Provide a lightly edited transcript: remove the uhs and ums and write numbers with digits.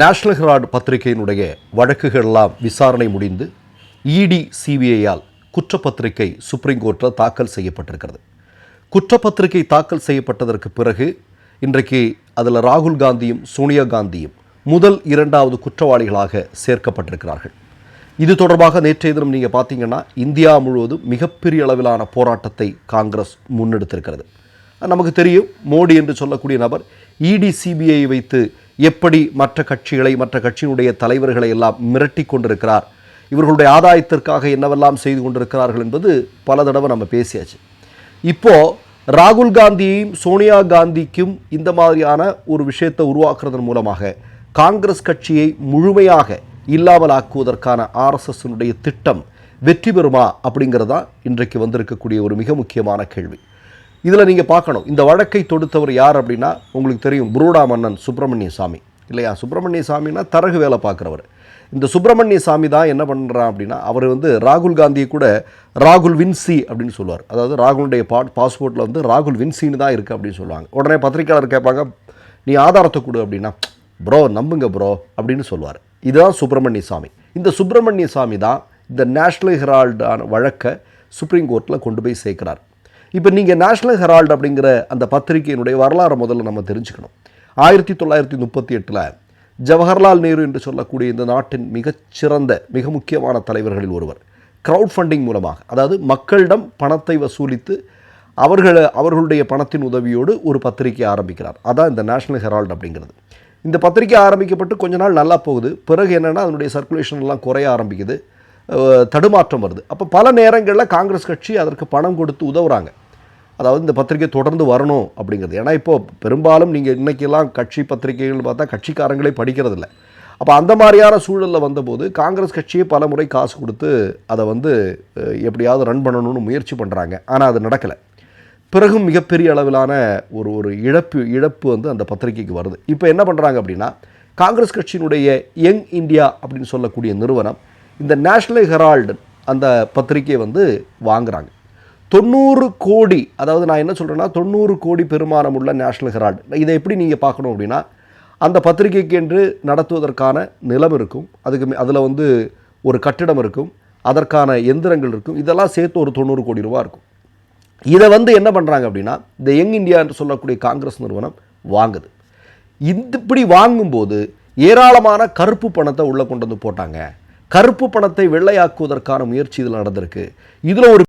National Herald பத்திரிகையினுடைய வழக்குகள் எல்லாம் விசாரணை முடிந்து இடி சிபிஐயால் குற்றப்பத்திரிகை சுப்ரீம் கோர்ட்டில் தாக்கல் செய்யப்பட்டிருக்கிறது. குற்றப்பத்திரிகை தாக்கல் செய்யப்பட்டதற்கு பிறகு இன்றைக்கு அதில் ராகுல் காந்தியும் சோனியா காந்தியும் முதல் இரண்டாவது குற்றவாளிகளாக சேர்க்கப்பட்டிருக்கிறார்கள். இது தொடர்பாக நேற்றைய தினம் நீங்கள் பார்த்தீங்கன்னா இந்தியா முழுவதும் மிகப்பெரிய அளவிலான போராட்டத்தை காங்கிரஸ் முன்னெடுத்திருக்கிறது. நமக்கு தெரியும், மோடி என்று சொல்லக்கூடிய நபர் இடி சிபிஐ வைத்து எப்படி மற்ற கட்சியினுடைய தலைவர்களை எல்லாம் மிரட்டி கொண்டிருக்கிறார், இவர்களுடைய ஆதாயத்திற்காக என்னவெல்லாம் செய்து கொண்டிருக்கிறார்கள் என்பது பல தடவை நம்ம பேசியாச்சு. இப்போது ராகுல் காந்தியையும் சோனியா காந்திக்கும் இந்த மாதிரியான ஒரு விஷயத்தை உருவாக்குறதன் மூலமாக காங்கிரஸ் கட்சியை முழுமையாக இல்லாமல் ஆக்குவதற்கான ஆர்எஸ்எஸ்னுடைய திட்டம் வெற்றி பெறுமா அப்படிங்கிறது தான் இன்றைக்கு வந்திருக்கக்கூடிய ஒரு மிக முக்கியமான கேள்வி. இதில் நீங்கள் பார்க்கணும், இந்த வழக்கை தொடுத்தவர் யார் அப்படின்னா உங்களுக்கு தெரியும், புரோடா மன்னன் சுப்பிரமணிய சாமி இல்லையா? சுப்பிரமணிய சாமின்னா தரகு வேலை பார்க்குறவர். இந்த சுப்பிரமணிய சாமி தான் என்ன பண்ணுறான் அப்படின்னா, அவர் ராகுல் காந்தியை கூட ராகுல் வின்சி அப்படின்னு சொல்லுவார். அதாவது ராகுலுடைய பாஸ்போர்ட்டில் ராகுல் வின்சின்னு தான் இருக்குது அப்படின்னு சொல்லுவாங்க. உடனே பத்திரிக்கையாளர் கேட்பாங்க, நீ ஆதாரத்தை கொடு அப்படின்னா, ப்ரோ நம்புங்க ப்ரோ அப்படின்னு சொல்லுவார். இதுதான் சுப்பிரமணிய சாமி. இந்த சுப்பிரமணிய சாமி தான் இந்த நேஷ்னல் ஹெரால்டான வழக்கை சுப்ரீம் கோர்ட்டில் கொண்டு போய் சேர்க்கிறார். இப்போ நீங்கள் நேஷ்னல் ஹெரால்டு அப்படிங்கிற அந்த பத்திரிகையினுடைய வரலாறு முதல்ல நம்ம தெரிஞ்சுக்கணும். 1938 ஜவஹர்லால் நேரு என்று சொல்லக்கூடிய இந்த நாட்டின் மிகச்சிறந்த மிக முக்கியமான தலைவர்களில் ஒருவர் க்ரௌட் ஃபண்டிங் மூலமாக, அதாவது மக்களிடம் பணத்தை வசூலித்து அவர்களுடைய பணத்தின் உதவியோடு ஒரு பத்திரிகை ஆரம்பிக்கிறார். அதான் இந்த நேஷ்னல் ஹெரால்டு அப்படிங்கிறது. இந்த பத்திரிகை ஆரம்பிக்கப்பட்டு கொஞ்ச நாள் நல்லா போகுது. பிறகு என்னென்னா அதனுடைய சர்க்குலேஷன் எல்லாம் குறைய ஆரம்பிக்குது, தடுமாற்றம் வருது. அப்போ பல நேரங்களில் காங்கிரஸ் கட்சி அதற்கு பணம் கொடுத்து உதவுறாங்க. அதாவது இந்த பத்திரிகை தொடர்ந்து வரணும் அப்படிங்கிறது. ஏன்னா இப்போது பெரும்பாலும் நீங்கள் இன்றைக்கெல்லாம் கட்சி பத்திரிகைகள் பார்த்தா கட்சிக்காரங்களே படிக்கிறதில்ல. அப்போ அந்த மாதிரியான சூழலில் வந்தபோது காங்கிரஸ் கட்சியை பல முறை காசு கொடுத்து அதை எப்படியாவது ரன் பண்ணணும்னு முயற்சி பண்ணுறாங்க. ஆனால் அது நடக்கலை. பிறகும் மிகப்பெரிய அளவிலான ஒரு இழப்பு அந்த பத்திரிகைக்கு வருது. இப்போ என்ன பண்ணுறாங்க அப்படின்னா, காங்கிரஸ் கட்சியினுடைய யங் இந்தியா அப்படின்னு சொல்லக்கூடிய நிறுவனம் இந்த நேஷ்னல் ஹெரால்டு அந்த பத்திரிகையை வாங்குறாங்க. 90 கோடி, அதாவது நான் என்ன சொல்கிறேன்னா 90 கோடி பெருமானம் உள்ள நேஷ்னல் ஹெரால்டு. இதை எப்படி நீங்கள் பார்க்கணும் அப்படின்னா, அந்த பத்திரிகைக்கு என்று நடத்துவதற்கான நிலம் இருக்கும், அதில் ஒரு கட்டிடம் இருக்கும், அதற்கான எந்திரங்கள் இருக்கும், இதெல்லாம் சேர்த்து ஒரு 90 கோடி ரூபா இருக்கும். இதை என்ன பண்ணுறாங்க அப்படின்னா, இந்த யங் இந்தியா என்று சொல்லக்கூடிய காங்கிரஸ் நிறுவனம் வாங்குது. இப்படி வாங்கும்போது ஏராளமான கருப்பு பணத்தை உள்ளே கொண்டு போட்டாங்க. கருப்பு பணத்தை வெள்ளையாக்குவதற்கான முயற்சி இதில் நடந்திருக்கு. இதில் ஒரு